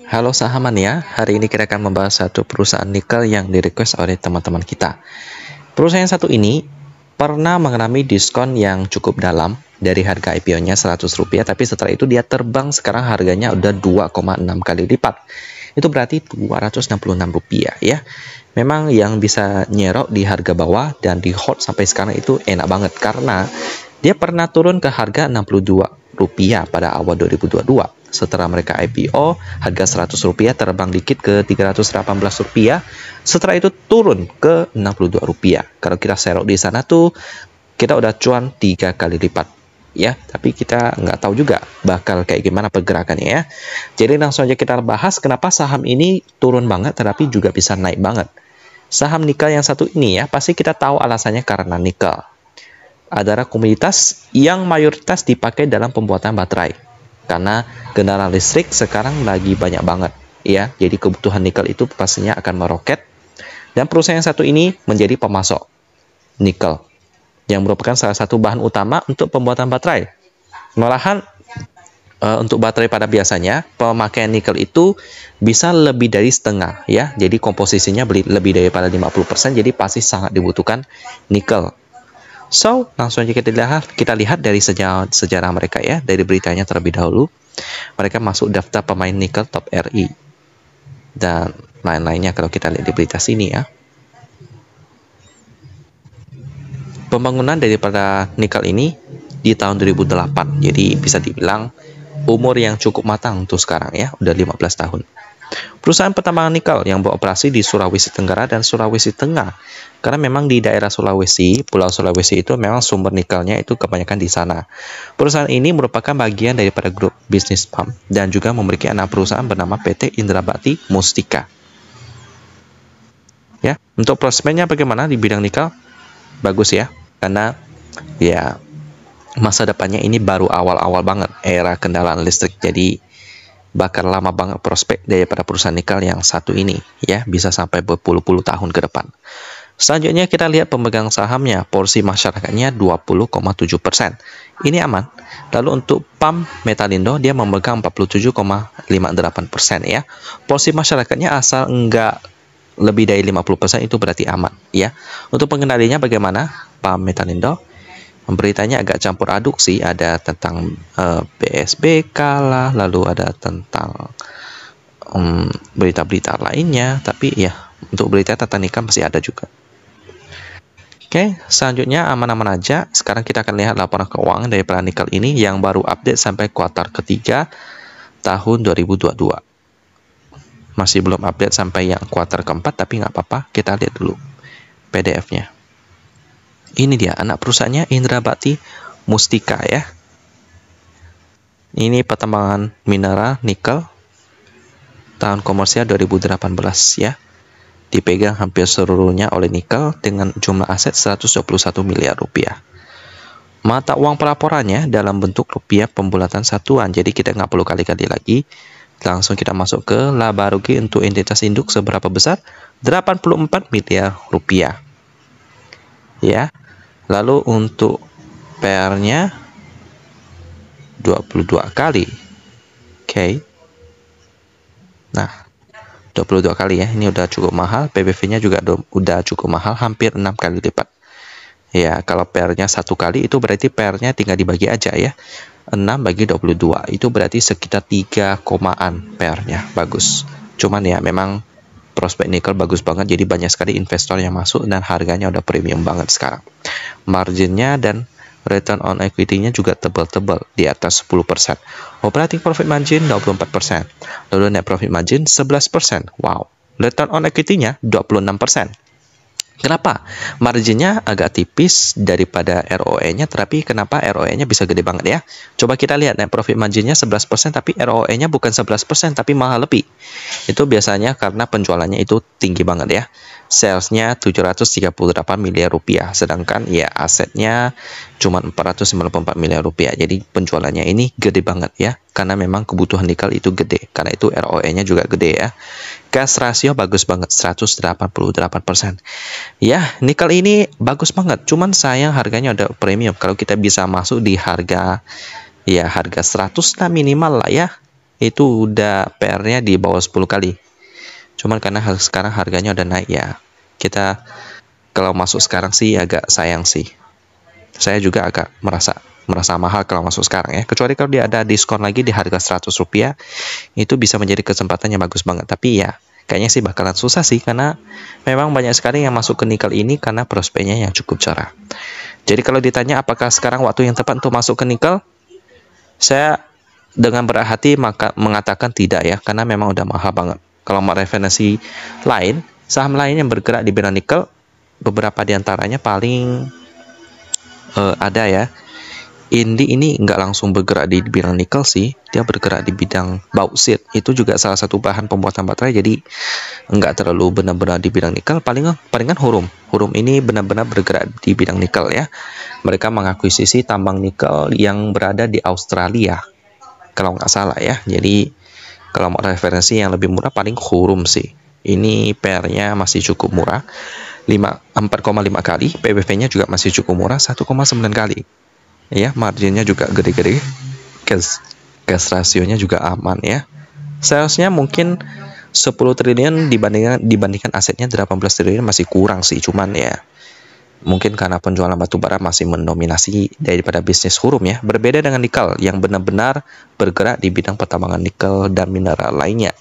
Halo sahamania, hari ini kita akan membahas satu perusahaan nikel yang di-request oleh teman-teman kita. Perusahaan satu ini pernah mengalami diskon yang cukup dalam dari harga IPO-nya Rp100, tapi setelah itu dia terbang, sekarang harganya udah 2,6 kali lipat. Itu berarti Rp266 ya. Memang yang bisa nyerok di harga bawah dan di hold sampai sekarang itu enak banget karena dia pernah turun ke harga Rp62 pada awal 2022. Setelah mereka IPO, harga Rp100 terbang dikit ke Rp318. Setelah itu turun ke Rp62. Kalau kita serok di sana tuh, kita udah cuan 3 kali lipat. Ya, tapi kita nggak tahu juga bakal kayak gimana pergerakannya ya. Jadi langsung aja kita bahas kenapa saham ini turun banget, tetapi juga bisa naik banget. Saham nikel yang satu ini ya, pasti kita tahu alasannya karena nikel adalah komoditas yang mayoritas dipakai dalam pembuatan baterai. Karena kendaraan listrik sekarang lagi banyak banget ya, jadi kebutuhan nikel itu pastinya akan meroket. Dan perusahaan yang satu ini menjadi pemasok nikel yang merupakan salah satu bahan utama untuk pembuatan baterai. Malahan untuk baterai pada biasanya pemakaian nikel itu bisa lebih dari setengah ya, jadi komposisinya lebih daripada 50%, jadi pasti sangat dibutuhkan nikel. So, langsung aja kita lihat dari sejarah mereka ya, dari beritanya terlebih dahulu. Mereka masuk daftar pemain nikel top RI dan lain-lainnya kalau kita lihat di berita sini ya. Pembangunan daripada nikel ini di tahun 2008, jadi bisa dibilang umur yang cukup matang untuk sekarang ya, udah 15 tahun. Perusahaan pertambangan nikel yang beroperasi di Sulawesi Tenggara dan Sulawesi Tengah. Karena memang di daerah Sulawesi, Pulau Sulawesi itu memang sumber nikelnya itu kebanyakan di sana. Perusahaan ini merupakan bagian daripada grup bisnis PAM dan juga memiliki anak perusahaan bernama PT Indrabakti Mustika. Ya, untuk prospeknya bagaimana di bidang nikel? Bagus ya, karena ya masa depannya ini baru awal-awal banget era kendaraan listrik, jadi bakal lama banget prospek daripada perusahaan nikel yang satu ini ya, bisa sampai berpuluh-puluh tahun ke depan. Selanjutnya kita lihat pemegang sahamnya, porsi masyarakatnya 20,7%. Ini aman. Lalu untuk PAM Metalindo dia memegang 47,58% ya. Porsi masyarakatnya asal enggak lebih dari 50% itu berarti aman ya. Untuk pengendalinya bagaimana PAM Metalindo? Beritanya agak campur aduk sih, ada tentang PSBK lah, lalu ada tentang berita-berita lainnya, tapi ya untuk berita tentang nikel masih ada juga. Oke, selanjutnya aman-aman aja. Sekarang kita akan lihat laporan keuangan dari nikel ini yang baru update sampai kuartal ketiga tahun 2022. Masih belum update sampai yang kuartal keempat, tapi nggak apa-apa, kita lihat dulu PDF-nya. Ini dia anak perusahaannya, Indrabakti Mustika ya. Ini pertambangan mineral nikel tahun komersial 2018 ya. Dipegang hampir seluruhnya oleh nikel dengan jumlah aset 121 miliar rupiah. Mata uang pelaporannya dalam bentuk rupiah pembulatan satuan, jadi kita nggak perlu kali-kali lagi. Langsung kita masuk ke laba rugi untuk entitas induk seberapa besar? 84 miliar rupiah. Ya. Lalu untuk PR-nya 22 kali. Oke. Nah, 22 kali ya. Ini udah cukup mahal. PBV-nya juga udah cukup mahal, hampir 6 kali lipat. Ya, kalau PR-nya 1 kali itu berarti PR-nya tinggal dibagi aja ya. 6 bagi 22 itu berarti sekitar 3 komaan PR-nya. Bagus. Cuman ya memang prospek nikel bagus banget, jadi banyak sekali investor yang masuk dan harganya udah premium banget sekarang. Marginnya dan return on equity-nya juga tebal-tebal di atas 10%. Operating profit margin 24%. Lalu net profit margin 11%. Wow. Return on equity-nya 26%. Kenapa? Marginnya agak tipis daripada ROE-nya, tapi kenapa ROE-nya bisa gede banget ya? Coba kita lihat net profit margin-nya 11%, tapi ROE-nya bukan 11%, tapi malah lebih. Itu biasanya karena penjualannya itu tinggi banget ya. Sales-nya 738 miliar rupiah, sedangkan ya asetnya cuma 494 miliar rupiah. Jadi penjualannya ini gede banget ya, karena memang kebutuhan nikel itu gede. Karena itu ROE-nya juga gede ya. Cash ratio bagus banget, 188%. Ya, nikel ini bagus banget, cuman sayang harganya udah premium. Kalau kita bisa masuk di harga 100 lah minimal lah ya. itu udah PR-nya di bawah 10 kali. Cuman karena sekarang harganya udah naik ya, kita kalau masuk sekarang sih agak sayang sih. Saya juga agak merasa mahal kalau masuk sekarang ya. Kecuali kalau dia ada diskon lagi di harga Rp100, itu bisa menjadi kesempatan yang bagus banget. Tapi ya kayaknya sih bakalan susah sih, karena memang banyak sekali yang masuk ke nikel ini karena prospeknya yang cukup cerah. Jadi kalau ditanya apakah sekarang waktu yang tepat untuk masuk ke nikel, saya dengan berat hati mengatakan tidak ya, karena memang udah mahal banget. Kalau mau referensi lain, saham lain yang bergerak di bidang nikel, beberapa diantaranya paling ada ya. Indi ini nggak langsung bergerak di bidang nikel sih, dia bergerak di bidang bauksit. Itu juga salah satu bahan pembuatan baterai, jadi nggak terlalu benar-benar di bidang nikel. Palingan Hurum ini benar-benar bergerak di bidang nikel ya. Mereka mengakuisisi tambang nikel yang berada di Australia, kalau nggak salah ya. Jadi kalau mau referensi yang lebih murah paling Hurum sih. Ini PR-nya masih cukup murah, 4,5 kali. PBV-nya juga masih cukup murah, 1,9 kali. Ya, marginnya juga gede-gede. Gas rasionya juga aman ya. Salesnya mungkin 10 triliun dibandingkan asetnya 18 triliun masih kurang sih. Cuman ya mungkin karena penjualan batu bara masih mendominasi daripada bisnis Hurum ya. Berbeda dengan nikel yang benar-benar bergerak di bidang pertambangan nikel dan mineral lainnya.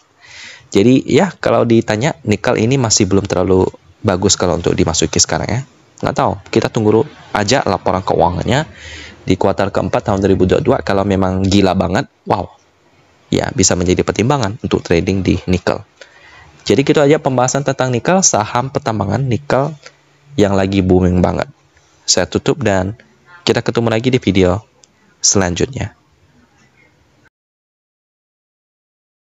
Jadi ya kalau ditanya, nikel ini masih belum terlalu bagus kalau untuk dimasuki sekarang ya. Nggak tahu, kita tunggu aja laporan keuangannya di kuartal keempat tahun 2022. Kalau memang gila banget, wow, ya bisa menjadi pertimbangan untuk trading di nikel. Jadi gitu aja pembahasan tentang nikel, saham pertambangan nikel yang lagi booming banget. Saya tutup dan kita ketemu lagi di video selanjutnya.